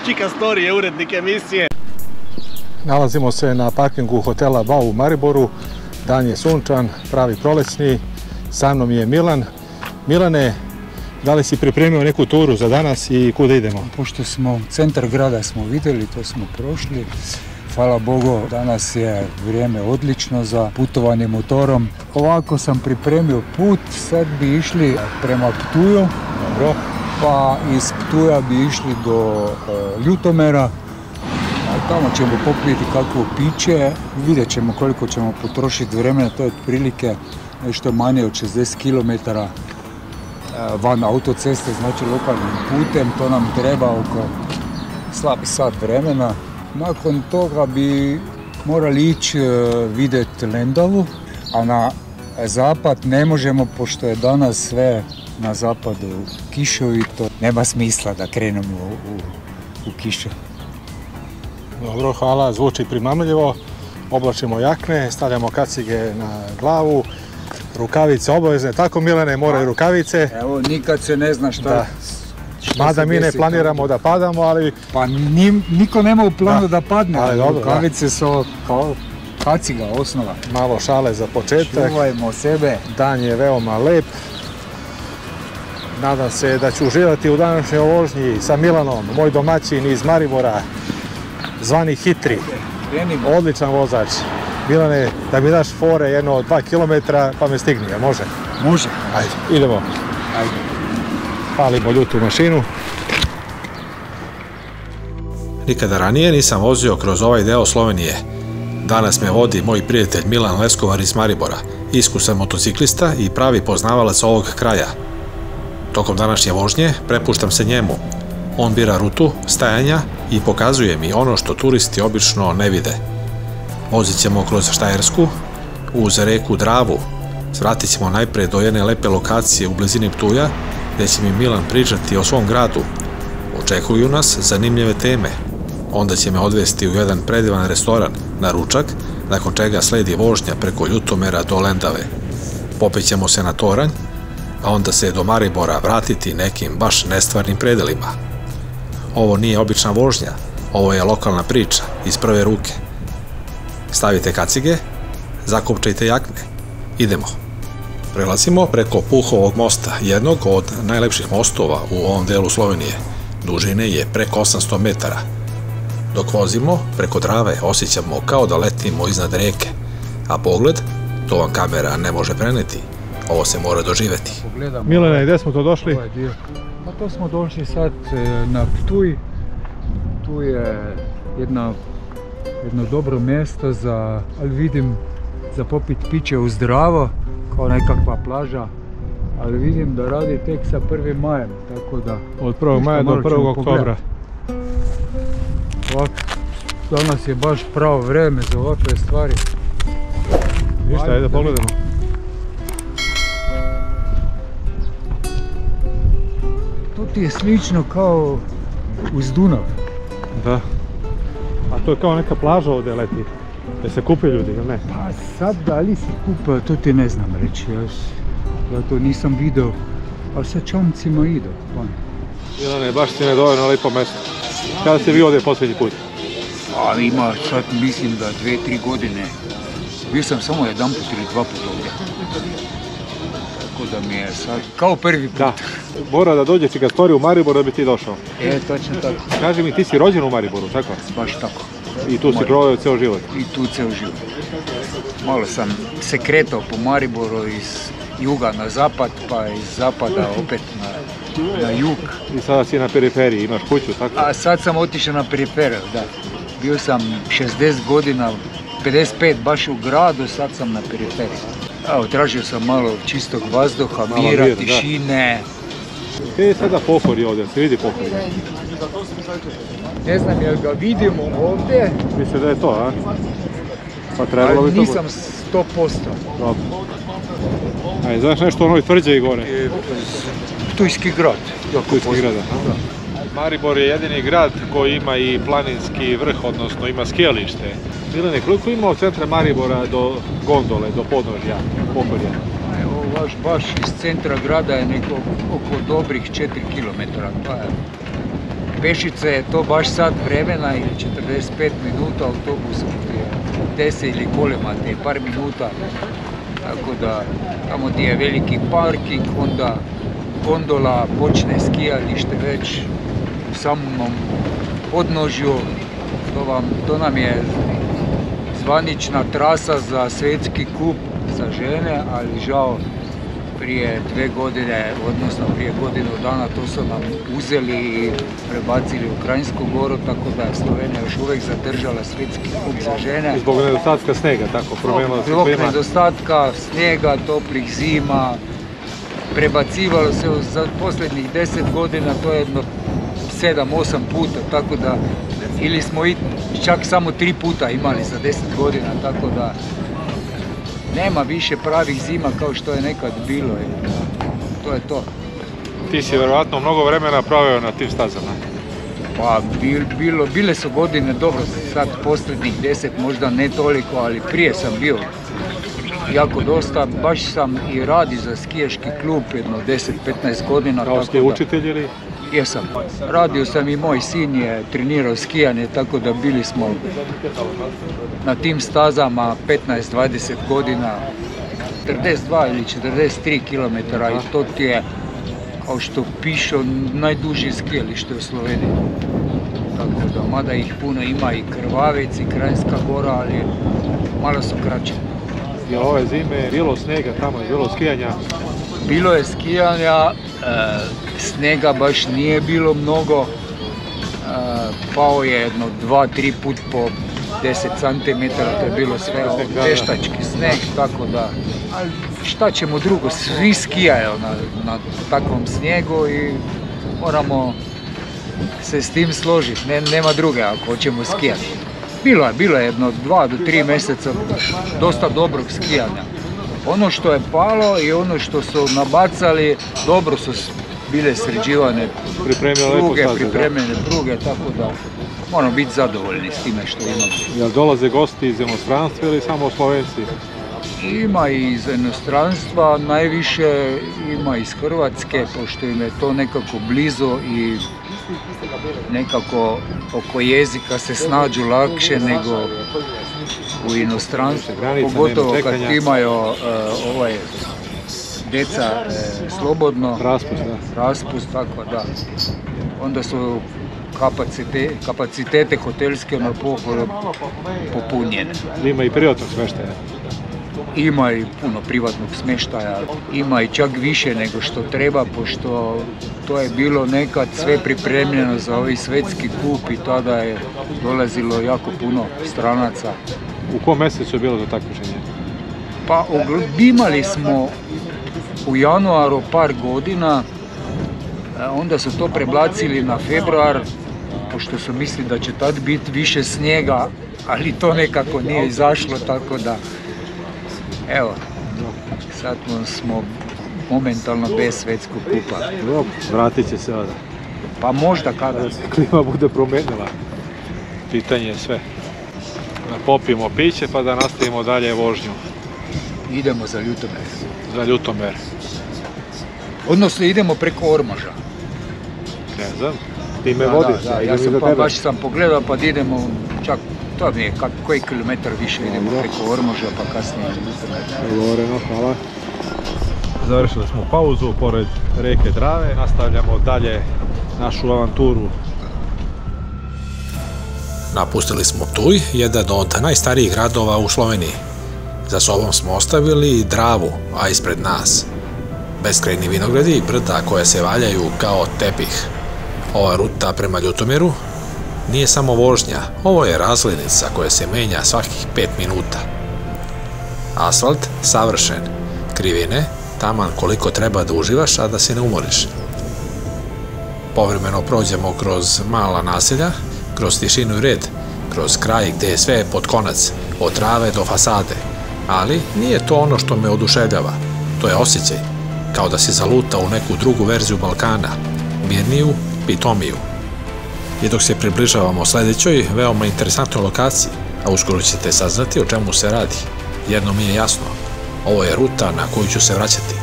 Čika Story je urednik emisije. Nalazimo se na parkingu hotela Bau u Mariboru. Dan je sunčan, pravi prolećni. Sa mnom je Milan. Milane, da li si pripremio neku turu za danas i kuda idemo? Pošto smo centar grada smo vidjeli, to smo prošli. Hvala Bogu, danas je vrijeme odlično za putovanje motorom. Ovako sam pripremio put, sad bi išli prema Ptuju. Dobro. Pa iz Ptuja bi išli do Ljutomera. Tamo ćemo popiti kakvo piće, vidjet ćemo koliko ćemo potrošiti vremena, to je otprilike nešto manje od 60 km van autoceste, znači lokalnim putem, to nam treba oko slabi sat vremena. Nakon toga bi morali ići vidjeti Lendavu, a na zapad ne možemo, pošto je danas sve na zapadu kišovito, nema smisla da krenemo u kišu. Dobro, hvala, zvuči primamljivo. Oblačimo jakne, stavljamo kacige na glavu, rukavice obavezne, tako Milane, moraju rukavice. Evo, nikad se ne zna šta. Mada mi ne planiramo da padamo, ali... Pa niko nema u planu da padne, ali rukavice su kao kaciga, osnova. Malo šale za početak. Čuvajmo sebe. Dan je veoma lep. Nadam se da ću uživati u današnjoj vožnji sa Milanom, moj domaćin iz Maribora, zvani Hitri. Odličan vozač. Milane, da mi daš fore jedno od 2 km pa me stigni, a može? Može. Ajde, idemo. Ajde. Palimo ljutu mašinu. Nikada ranije nisam vozio kroz ovaj deo Slovenije. Danas me vodi moj prijatelj Milan Leskovar iz Maribora, iskusan motociklista i pravi poznavalac ovog kraja. Tokom današnje vožnje prepuštam se njemu. On bira rutu, stajanja i pokazuje mi ono što turisti obično ne vide. Vozit ćemo kroz Štajersku, uz reku Dravu. Svratit ćemo najpre do jedne lepe lokacije u blizini Ptuja, gdje će mi Milan pričati o svom gradu. Očekuju nas zanimljive teme. Onda će me odvesti u jedan predivan restoran na ručak, nakon čega sledi vožnja preko Ljutomera do Lendave. Popećemo se na toranj, a onda se do Maribora vratiti nekim baš nestvarnim predelima. Ovo nije obična vožnja, ovo je lokalna priča iz prve ruke. Stavite kacige, zakopčajte jakne. Idemo. Prelazimo preko Puhovog mosta, jednog od najlepših mostova u ovom delu Slovenije. Dužine je preko 800 metara. Dok vozimo preko Drave osjećamo kao da letimo iznad reke, a pogled, to vam kamera ne može preneti. Ovo se mora doživjeti. Milane, gdje smo to došli? Pa to smo došli sad na Ptuj. Tu je jedno dobro mjesto za, ali vidim, za popit piće uz Dravo, kao nekakva plaža. Ali vidim da radi tek sa 1. majem, tako da... Od 1. maja do 1. oktobra. Danas je baš pravo vreme za ovakve stvari. Ništa, ajde da pogledamo. To ti je slično kao uz Dunav. Da. A to je kao neka plaža ovdje leti. Gdje se kupe ljudi, ili ne? Pa sad da li se kupa, to ti ne znam reći. Ja to nisam vidio, ali sa čomcima idu. Milane, baš ti nedovoljno lijepo mjesto. Kada si bio ovdje posljednji put? Ali ima sad, mislim da 2-3 godine. Bio sam samo jedan put ili 2 puta ovdje. Tako da mi je sad kao prvi put. Da, mora da dođe Čika Story u Maribor da bi ti došao. Točno tako. Kaži mi, ti si rođen u Mariboru, tako? Baš tako. I tu si proveo ceo život? I tu ceo život. Malo sam se kretao po Mariboru iz juga na zapad, pa iz zapada opet na jug. I sada si na periferiji, imaš kuću, tako? A sad sam otišao na periferiju, da. Bio sam 60 godina, 55 baš u gradu, sad sam na periferiji. Evo, tražio sam malo čistog vazduha, mira, tišine. Gdje je sada pohor ovdje? Se vidi pohor? Ne znam jel ga vidimo ovdje. Mislim da je to, a? Pa trebalo bi to... Ali nisam 100%. Dobro. Ajde, znaš nešto o onoj tvrđavi gore? Ptujski grad. Ptujski grad, da. Maribor je jedini grad koji ima i planinski vrh, odnosno ima skijalište. Milane, koliko ima od centra Maribora do gondole, do podnožja, pohorja? Evo, baš iz centra grada je oko dobrih 4 km. pešice je to baš sat vremena ili 45 minuta, autobusom je 10 ili kolima te par minuta. Tako da tamo gdje je veliki parking, onda gondola, počne skijalište već u samom podnožju. To nam je zvanična trasa za svjetski kup za žene, ali žao prije 2 godine, odnosno prije godinu dana, to su nam uzeli i prebacili u Kranjsku Goru, tako da je Slovenija još uvijek zadržala svjetski kup za žene. I zbog nedostatka snega, tako promijenilo se klima? Zbog klima? nedostatka snijega, toplih zima, prebacivalo se za posljednjih 10 godina, to je jedno 7-8 puta, tako da ili smo čak samo 3 puta imali za 10 godina, tako da nema više pravih zima kao što je nekad bilo. To je to. Ti si vjerovatno mnogo vremena proveo na tim stazama. Pa bile su godine, dobro, sad posljednjih 10 možda ne toliko, ali prije sam bio jako dosta, baš sam i radi za skijaški klub jedno 10-15 godina. Kao ski učitelj ili? Jesam. Radio sam i moj sin je trenirao skijanje, tako da bili smo na tim stazama 15-20 godina, 42 ili 43 km i to ti je, kao što piše, najduži skijalište u Sloveniji. Tako da, mada ih puno ima i Krvavec i Kranjska Gora, ali malo su kraće. Je ove zime bilo snega tamo, je bilo skijanja? Bilo je skijanja, snega baš nije bilo mnogo, pao je jedno 2-3 put po 10 cm, to je bilo sve veštački sneg, tako da, ali šta ćemo drugo, svi skijaju na takvom snijegu i moramo se s tim složiti, nema druge ako hoćemo skijati. Bilo je jedno 2 do 3 mjeseca dosta dobrog skijanja. Ono što je palo i ono što su nabacali, dobro su bile sređivane pripremljene pruge, tako da moramo biti zadovoljni s time što imamo. Jel dolaze gosti iz inostranstva ili samo Slovenci? Ima i iz inostranstva, najviše ima iz Hrvatske, pošto im je to nekako blizu i nekako oko jezika se snađu lakše nego u inostranstvu, pogotovo kad imaju djeca slobodno, raspust, tako da. Onda su kapacitete hotelske popunjene. Ima i privatnog smještaja? Ima i puno privatnog smještaja, ima i čak više nego što treba, pošto to je bilo nekad sve pripremljeno za ovaj svjetski kup i tada je dolazilo jako puno stranaca. U kom mjesecu je bilo to takmičenje? Pa imali smo u januaru par godina, onda su to prebacili na februar, pošto su mislili da će tad biti više snijega, ali to nekako nije izašlo, tako da evo, sad smo momentalno bez svjetskog kupa. Vratit će se ovdje. Pa možda kada se klima bude promijenila. Pitanje je sve. Da popijemo piće pa da nastavimo dalje vožnju. Idemo za Ljutomer. Za Ljutomer. Odnosno idemo preko Ormoža. Ne znam, ti me vodiš. Ja baš sam pogledao pa idemo čak, to mi je koji kilometar više, idemo preko Ormoža pa kasnije Ljutomer. Dogovoreno, hvala. Završili smo pauzu pored rijeke Drave, nastavljamo dalje našu avanturu. Napustili smo Ptuj, jedan od najstarijih gradova u Sloveniji. Za sobom smo ostavili Dravu, a ispred nas beskrajni vinogradi i brda koje se valjaju kao tepih. Ova ruta prema Ljutomeru nije samo vožnja, ovo je razglednica koja se menja svakih 5 minuta. Asfalt savršen, krivine taman koliko treba da uživaš, a da se ne umoriš. Povremeno prođemo kroz mala naselja, kroz tišinu i red, kroz kraj gdje je sve pod konac, od trave do fasade. Ali nije to ono što me oduševljava, to je osjećaj, kao da si zalutao u neku drugu verziju Balkana, mirniju, pitomiju. I dok se približavamo sljedećoj, veoma interesantnoj lokaciji, a uskoro ćete saznati o čemu se radi. Jedno mi je jasno, ovo je ruta na koju ću se vraćati.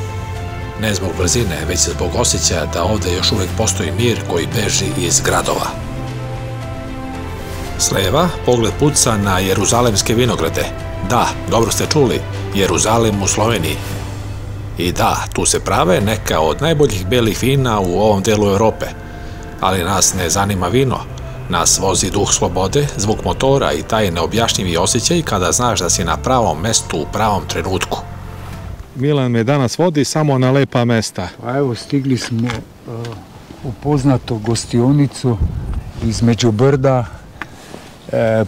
Ne zbog brzine, već zbog osjećaja da ovde još uvek postoji mir koji beži iz gradova. S leva pogled puca na jeruzalemske vinograde. Da, dobro ste čuli, Jeruzalem u Sloveniji. I da, tu se prave neka od najboljih belih vina u ovom delu Evrope. Ali nas ne zanima vino. Nas vozi duh slobode, zvuk motora i taj neobjašnjivi osjećaj kada znaš da si na pravom mestu u pravom trenutku. Milan me danas vodi samo na lepa mesta. Pa evo, stigli smo u poznatu gostionicu između brda,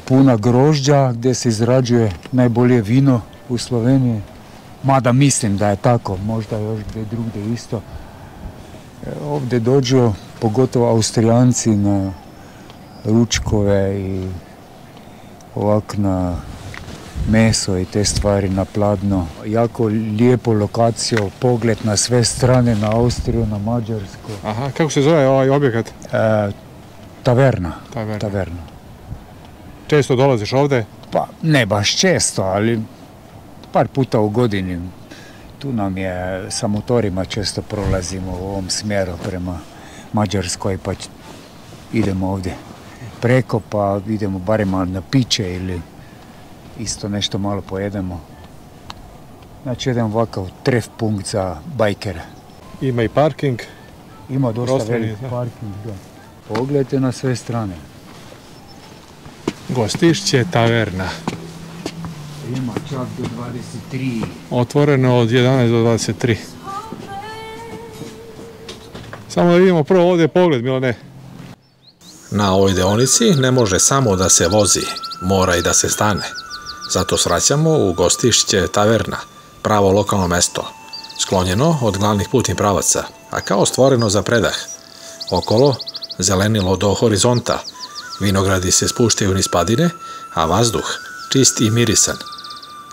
puna grožđa, gdje se izrađuje najbolje vino u Sloveniji. Mada mislim da je tako, možda još gdje drugdje isto. Ovdje dođu pogotovo Austrijanci na ručkove i ovak na meso i te stvari, na pladno. Jako lijepo lokaciju, pogled na sve strane, na Austriju, na Mađarsku. Aha, kako se zove ovaj objekat? Taverna. Često dolaziš ovde? Pa ne baš često, ali par puta u godini. Tu nam je sa motorima, često prolazimo u ovom smjeru prema Mađarskoj, pa idemo ovdje preko, pa idemo barem na piće ili isto nešto malo pojedemo. Znači jedan ovakav tref punkt za bajkere. Ima i parking. Ima dosta velik parking, da. Pogledajte na sve strane. Gostišće taverna. Ima čak do 23. Otvoreno od 11 do 23. Samo da vidimo prvo ovdje pogled, Milane. Na ovoj deonici ne može samo da se vozi, mora i da se stane. Zato svraćamo u Gostišće taverna, pravo lokalno mesto, sklonjeno od glavnih putnih pravaca, a kao stvoreno za predah. Okolo zelenilo do horizonta, vinogradi se spuštaju niz padine, a vazduh čist i mirisan,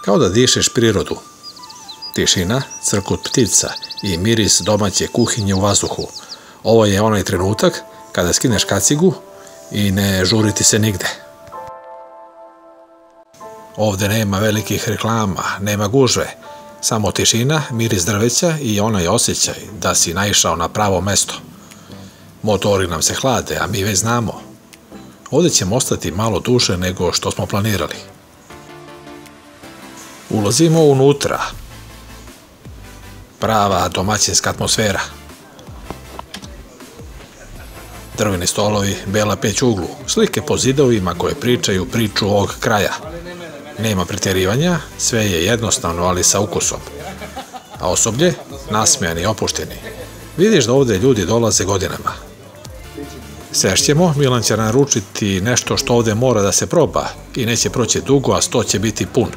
kao da dišeš prirodu. Tišina, crkut ptica i miris domaće kuhinje u vazduhu. Ovo je onaj trenutak kada skineš kacigu i ne žuriti se nigde. Ovde nema velikih reklama, nema gužve, samo tišina, miris drveća i onaj osjećaj da si naišao na pravo mesto. Motori nam se hlade, a mi već znamo. Ovde ćemo ostati malo duže nego što smo planirali. Ulazimo unutra. Prava domaćinska atmosfera. Drveni stolovi, bela peć u uglu, slike po zidovima koje pričaju priču ovog kraja. Nema pretjerivanja, sve je jednostavno, ali sa ukusom. A osoblje, nasmejani i opušteni. Vidiš da ovde ljudi dolaze godinama. Sešćemo, Milan će naručiti nešto što ovde mora da se proba i neće proći dugo, a sto će biti pun.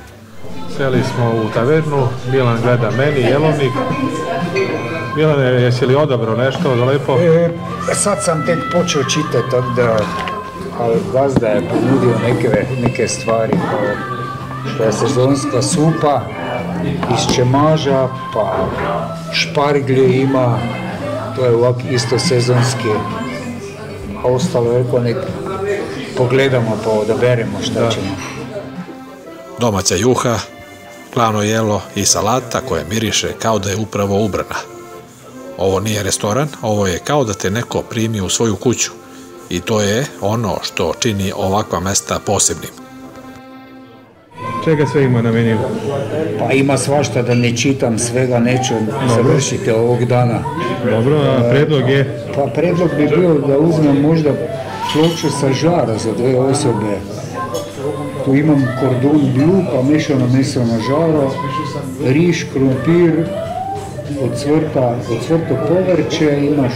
Seli smo u tavernu, Milan gleda meni, jelovnik. Milane, jesi li odabrao nešto da lepo? Sad sam tek počeo čitati, tako da gazda je ponudio neke stvari, kao je sezonska supa iz čemaža, pa šparglje ima, to je ovak isto sezonski, a ostalo je nek pogledamo pa odaberemo šta ćemo. Domaća juha, glavno jelo i salata koje miriše kao da je upravo ubrana. Ovo nije restoran, ovo je kao da te neko primi u svoju kuću. I to je ono što čini ovakva mesta posebnim. Čega sve ima na meniju? Pa ima svašta, da ne čitam svega, neću završiti ovog dana. Dobro, a predlog je? Pa predlog bi bio da uzmem možda ploču sa žara za 2 osobe. Tu imam kordon bleu, pa mešano meso na žaro, riž, krompir, ocvrto povrće, imaš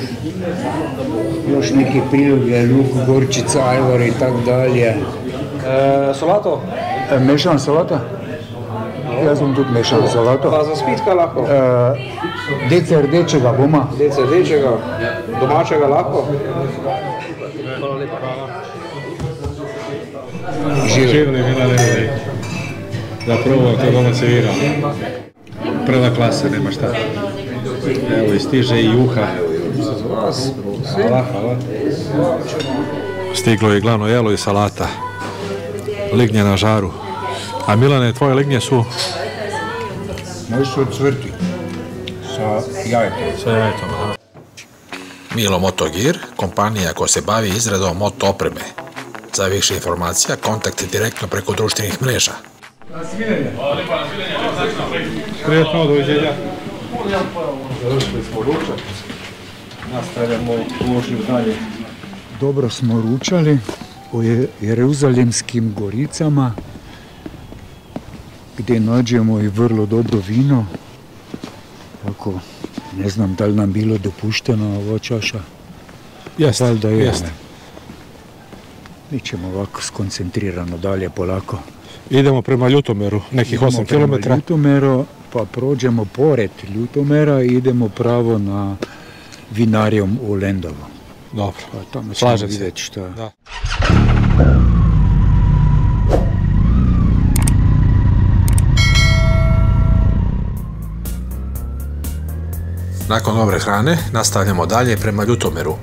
još neke priloge, luk, gorčica, ajvar i tak dalje. Solato? Mešana salata? Jaz bom tudi mešano salato. Pa za spitka lahko? Dece rdečega boma. Dece rdečega, domačega lahko? Živni Milane, da probam to domaće vino. Prva klasa, nema šta. Evo i stiže i juha. Hvala, hvala. Stiglo je glavno jelo i salata. Lignje na žaru. A Milane, tvoje lignje su? Moji su od cvrti. Sa jajetom. Sa jajetom, aha. Milo Motogir, kompanija koja se bavi izradom moto opreme. Za više informacija kontakti direktno preko društvenih mreža. Prijetno, doviđenja. Završili smo ručak. Nastavljamo vožnju dalje. Dobro smo ručali u Jeruzalemskim goricama, gdje nađemo i vrlo dobro vino. Tako, ne znam da li nam bilo dopušteno ova čaša. Jeste, Valjda je. jeste. Mi ćemo ovako skoncentrirano dalje polako. Idemo prema Ljutomeru, nekih 8 km. Prema Ljutomeru, pa prođemo pored Ljutomera i idemo pravo na vinarijum u Lendovu. Dobro, Pa tamo ćemo slažem se. vidjeti šta. Da. Nakon dobre hrane nastavljamo dalje prema Ljutomeru.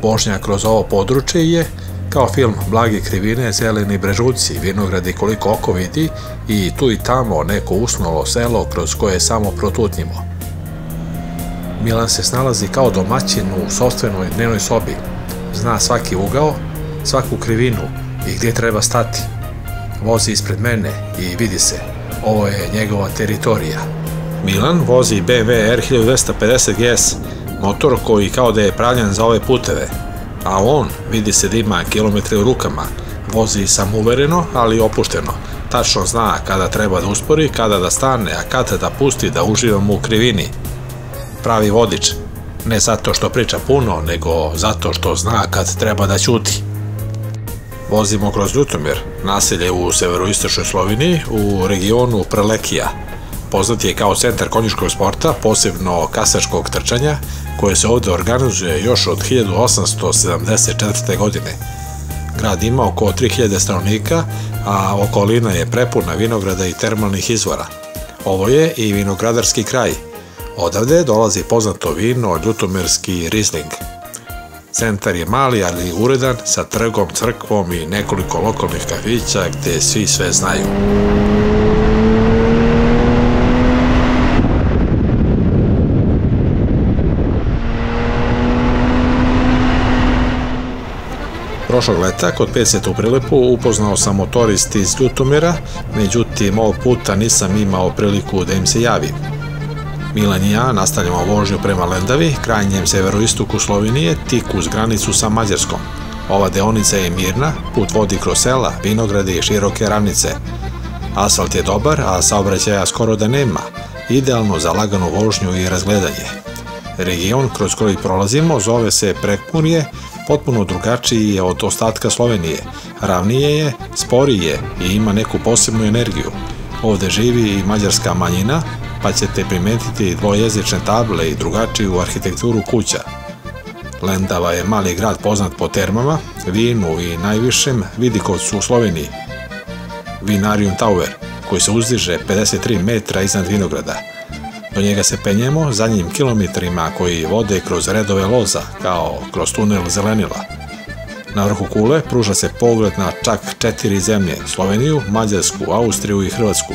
Vožnja kroz ovo područje je kao film Blage krivine, zeleni brežuci, vinogradi koliko oko vidi i tu i tamo neko usnulo selo kroz koje samo protutnjimo. Milan se snalazi kao domaćin u sopstvenoj dnevnoj sobi. Zna svaki ugao, svaku krivinu i gdje treba stati. Vozi ispred mene i vidi se, ovo je njegova teritorija. Milan vozi BMW R 1250 GS, motor koji kao da je pravljen za ove puteve, a on, vidi se da ima kilometre u rukama, vozi samouvereno, ali opušteno. Tačno zna kada treba da uspori, kada da stane, a kada da pusti da uživamo u krivini. Pravi vodič, ne zato što priča puno, nego zato što zna kad treba da ćuti. Vozimo kroz Ljutomer, naselje u severoistočnoj Sloveniji, u regionu Prlekija. Poznat je kao centar konjičkog sporta, posebno kasačkog trčanja, koje se ovdje organizuje još od 1874. godine. Grad ima oko 3000 stanovnika, a okolina je prepuna vinograda i termalnih izvora. Ovo je i vinogradarski kraj. Odavde dolazi poznato vino ljutomerski Riesling. Centar je mali, ali uredan, sa trgom, crkvom i nekoliko lokalnih kafića gdje svi sve znaju. Prošlog leta, kod Peseta u Prilepu, upoznao sam motorist iz Ljutomera, međutim ovog puta nisam imao priliku da im se javim. Milan i ja nastavljamo vožnju prema Lendavi, krajnjem severoistoku Slovenije, tik uz granicu sa Mađarskom. Ova deonica je mirna, put vodi kroz sela, vinograde i široke ravnice. Asfalt je dobar, a saobraćaja skoro da nema, idealno za laganu vožnju i razgledanje. Region kroz koji prolazimo zove se Prekmurje, potpuno drugačiji je od ostatka Slovenije. Ravnije je, sporiji je i ima neku posebnu energiju. Ovdje živi i mađarska manjina, pa ćete primetiti dvojezične table i drugačiju arhitekturu kuća. Lendava je mali grad poznat po termama, vinu i najvišem vidikovcu u Sloveniji. Vinarium Tower, koji se uzdiže 53 metra iznad vinograda. Do njega se penjemo zadnjim kilometrima koji vode kroz redove loza, kao kroz tunel zelenila. Na vrhu kule pruža se pogled na čak 4 zemlje, Sloveniju, Mađarsku, Austriju i Hrvatsku.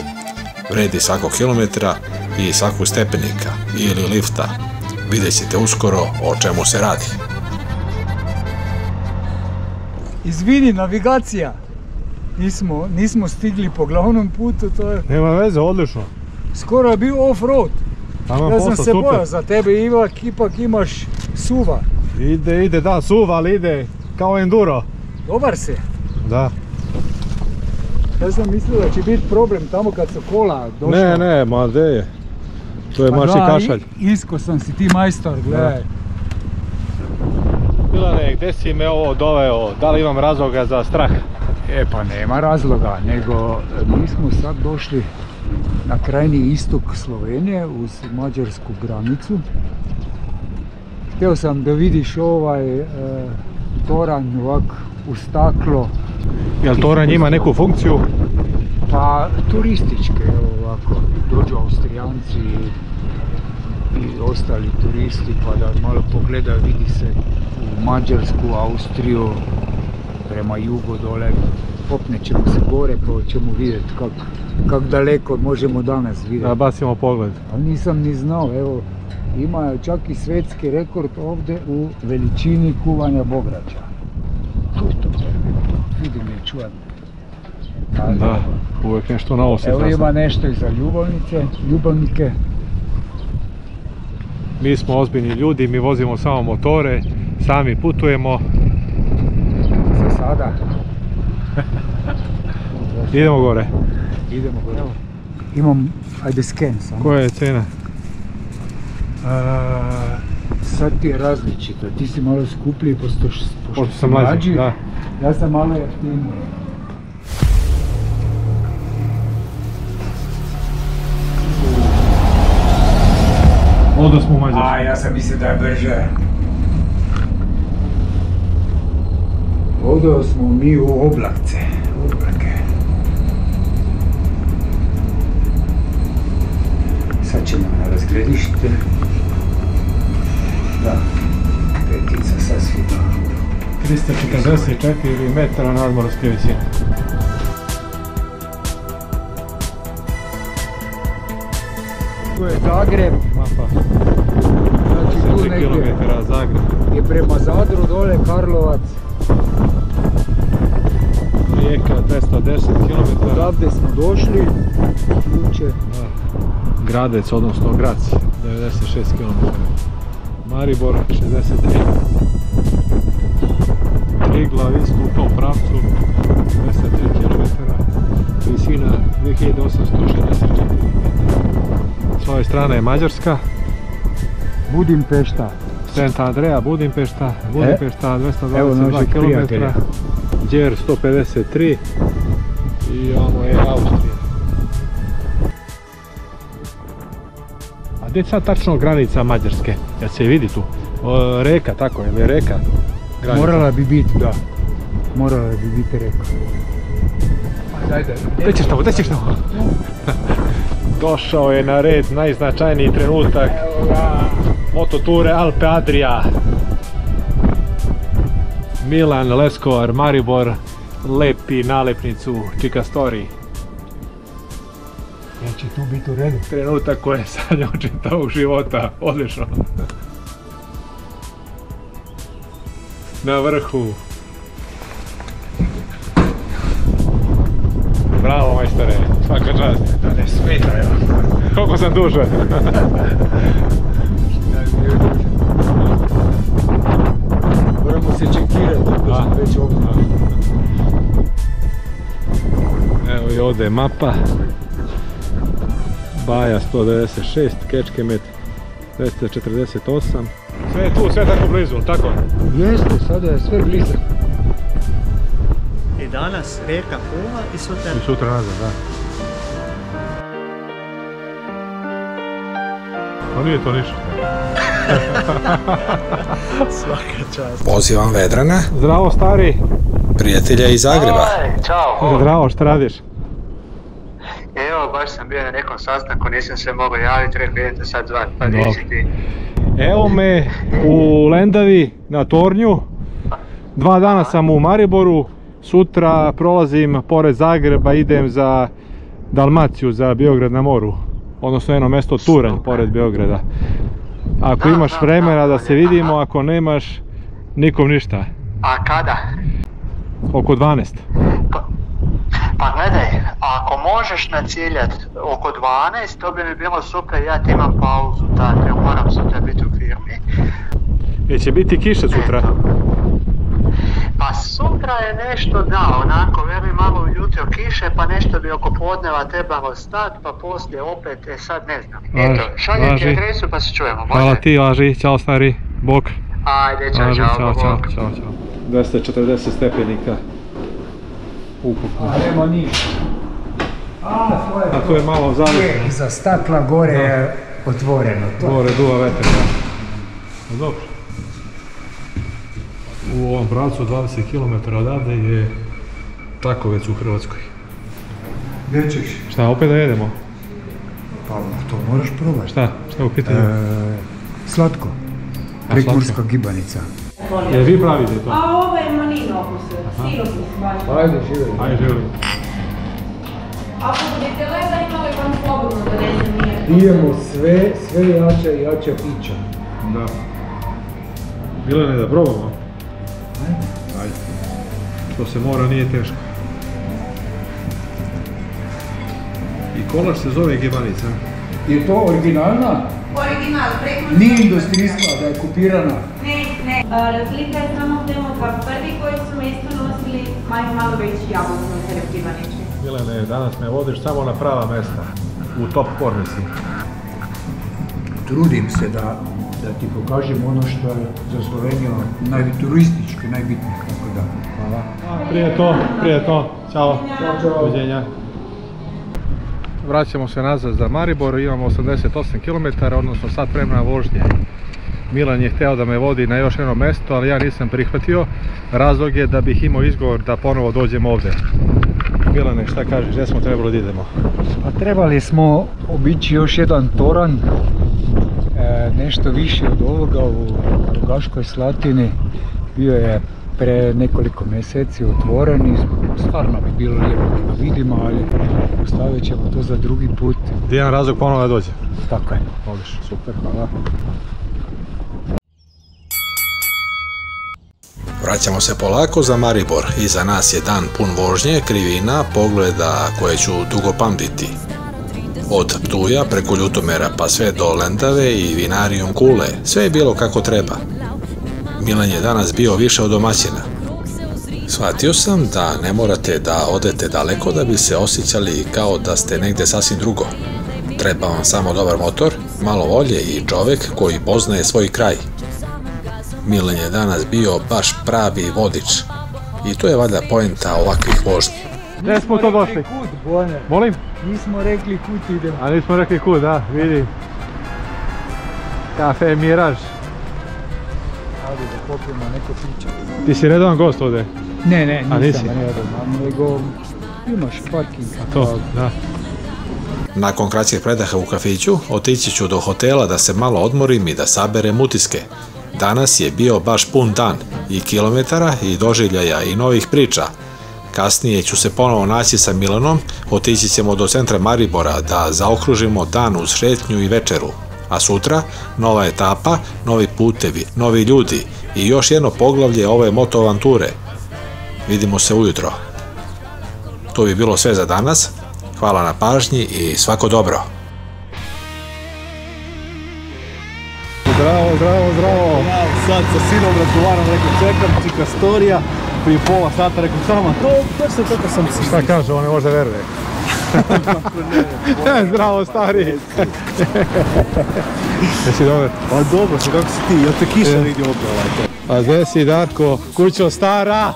Vredi svakog kilometra i svakog stepenika ili lifta. Vidjet ćete uskoro o čemu se radi. Izvini, navigacija. Nismo stigli po glavnom putu, to je Nema veze, odlično. skoro je bio off-road. Ja sam se bojao za tebe, ipak imaš suva. Ide, da, suva, ali ide kao enduro. Dobar se. Da. Ja sam mislio da će biti problem tamo kad su kola došla. Ne, ma gdje je? To je marši kašalj. Isko sam si ti majstor, gledaj. Milane, gdje si me ovo doveo? Da li imam razloga za strah? Pa nema razloga, nego mi smo sad došli na krajnji istok Slovenije uz mađarsku granicu. Htio sam da vidiš ovaj toranj ovak u staklo. Jel toranj ima neku funkciju? Pa turističke, ovako, dođu Austrijanci i ostali turisti pa da malo pogledaju, vidi se u Mađarsku, Austriju, prema jugu dole, popnet ćemo se gore pa ćemo vidjeti kako daleko možemo danas vidjeti. Da bacimo pogled. Ali nisam ni znao, evo, ima čak i svjetski rekord ovdje u veličini kuvanja bograča. Tu je to, vidim je, čujem. Da, uvijek nešto novo se Evo zna. ima nešto i za ljubavnike. Mi smo ozbiljni ljudi, mi vozimo samo motore, sami putujemo. Za sada. Idemo gore. Idemo gore. Imam, ajde sken samo. Koja je cena? Sad ti je različito, ti si malo skuplji pošto sam mlađi, da. Ja sam malo jeftiniji. Odo smo u Mađarsku. Ja sam mislio da je brže. Odo smo mi u oblake. Sad ćemo na razgledište. Da, petica sasvim. 344 metara nadmorske visine. Tu je Zagreb. Mapa. Znači tu 10 negdje km Zagreb. je prema Zadru dole Karlovac. Rijeka 210 km. Odavde smo došli. Juče. Gradec, odnosno Grac, 96 km. Maribor 63. Triglav isto u tom pravcu, 203 km. Visina 2864 m. S ove strane je Mađarska. Budimpešta. Santa Andreja, Budimpešta 222 km. Đer 153 i ono je Austrija. A gdje je sad tačno granica Mađarske? Ja se vidi tu. Reka, tako je li reka? Granica. Morala bi biti, da. Morala bi biti reka. Gdje ćeš tamo? Došao je na red najznačajniji trenutak mototure Alpe Adria. Milan Leskovar, Maribor, lepi nalepnicu Čika Story. Jel će tu biti u redu? Trenutak koji je sanjao čitavog života, odlično. Na vrhu. Bravo majstore, svaka čast. Da ne smeta, ja. Koliko sam dužan? Moramo se čekirati da smo već ovdje. Evo i ovdje je mapa. Baja 196, Kečkemet 248. Sve je tu, sve tako blizu, tako? Jeste, sada je sve blizu. I danas rijeka puna i sutra... I sutra nazad, da. Pa nije to ništa. Svaka čast. Pozivam Vedrana, Zdravo stari. prijatelja iz Zagreba. Ćao. Zdravo, šta radiš? Evo, baš sam bio na nekom sastanku, nisam se mogao javiti, rekao idete sad zvati, pa di si ti? Evo me u Lendavi na Tornju. 2 dana sam u Mariboru. Sutra prolazim pored Zagreba, idem za Dalmaciju, za Beograd na moru. Odnosno jedno mjesto Turanj, pored Beograda. Ako imaš vremena da se vidimo, ako nemaš, nikom ništa. A kada? Oko 12. Pa gledaj, ako možeš naciljat oko 12, to bi mi bilo super, ja ti imam pauzu, tako moram sutra biti u firmi. Će biti kiše sutra? Pa sutra je nešto da, onako, veli malo ujutro kiše, pa nešto bi oko podneva trebalo stat, pa poslije opet, sad ne znam. Eto, šaljem ti adresu pa se čujemo, može? Hvala ti, važi, čao stari, bok. Ajde, čao, bok. 240 stepenika ukupno. A nema ništa. A tu je malo zavisno. Iza stakla gore je otvoreno. Gore duva veter, da. Dobro. U ovom pravcu 20 km odavde je Takovec u Hrvatskoj. Gdje ćeš? Šta, opet da jedemo? Pa to moraš probati. Šta u pitanju? Slatko. Prekmurska gibanica. Jel vi pravite to? A ovo je manin okus, silopus baš. Ajde, živjeli. Ajde, želim. Ako budete gledali, imali vam slobodno da ne znam nije. Pijemo sve jača i jača pića. Da. Milane, da probamo? Ajde. Što se mora nije teško. I kolač se zove gebanica. Je to originalna? Original, preko... Nije industrijska, da je kupirana. Ne. Razlika je samo u temu da prvi koji su mesto nosili malo veći jabučno selektivanični. Milane, danas me vodiš samo na prava mesta. U top formi si. Trudim se da ti pokažem ono što je za Sloveniju turistički najbitnije. Tako da. Hvala. Prije to. Ćao. Ćao. Uviđenja. Vraćamo se nazad za Maribor, imamo 88 km, odnosno sat vremena vožnje. Milan je hteo da me vodi na još jedno mesto, ali ja nisam prihvatio. Razlog je da bih imao izgovor da ponovo dođem ovdje. Milane, šta kažeš, gdje smo trebali da idemo? Pa trebali smo obići još jedan toranj, nešto više od ovoga u Rogaškoj Slatini. Bio je pre nekoliko mjeseci otvoren i stvarno bi bilo lijepo da ga vidimo, ali ostavit ćemo to za drugi put. Jedan razlog ponovo da dođem. Tako je. Odlično, super, hvala. Vraćamo se polako za Maribor. Iza nas je dan pun vožnje, krivina, pogleda koje ću dugo pamtiti. Od Ptuja preko Ljutomera pa sve do Lendave i Vinarijum Kule, sve je bilo kako treba. Milan je danas bio više od domaćina. Shvatio sam da ne morate da odete daleko da bi se osjećali kao da ste negdje sasvim drugo. Treba vam samo dobar motor, malo volje i čovjek koji poznaje svoj kraj. Milan je danas bio baš pravi vodič. I to je valjda poenta ovakvih vožnji. Gdje smo to došli? Molim? Nismo rekli kud idemo. A nismo rekli kud, da, vidi. Kafe Miraž. Ajde da popijemo neko piće. Ti si redovan gost ovdje? Ne, A nisam nisi? redovan, nego imaš parking. To, da. Nakon kraćeg predaha u kafiću, otići ću do hotela da se malo odmorim i da saberem utiske. Danas je bio baš pun dan, i kilometara, i doživljaja, i novih priča. Kasnije ću se ponovo naći sa Milanom, otići ćemo do centra Maribora da zaokružimo dan uz šetnju i večeru. A sutra, nova etapa, novi putevi, novi ljudi i još jedno poglavlje ove moto avanture. Vidimo se ujutro. To bi bilo sve za danas. Hvala na pažnji i svako dobro. Zdravo. Sad sa sinom razgovaram, rekao čekam, čika storija, prije pola sata rekao samo to se tako sam se... Šta kaže, on ne može veruje. Zdravo, stari. Jesi dobar? Pa dobro, kako si ti, jel te kiša vidi opet? Pa gdje si, Darko? Kućo stara!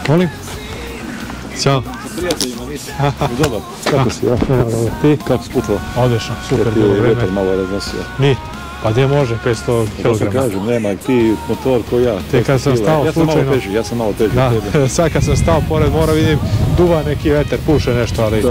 Molim? Ćao. Prijateljima nisi. Dobar. Kako si, ja? Ti? Kako si putovao? Odlično, super bilo vreme. Vjetar malo raznosio. Ni. Pa gdje može, 500 To se kg. kažem, nema ti motor ko ja. Te kad sam stao slučajno... Ja sam malo teži. Da, sad kad sam stao pored mora vidim duva neki veter, puše nešto, ali...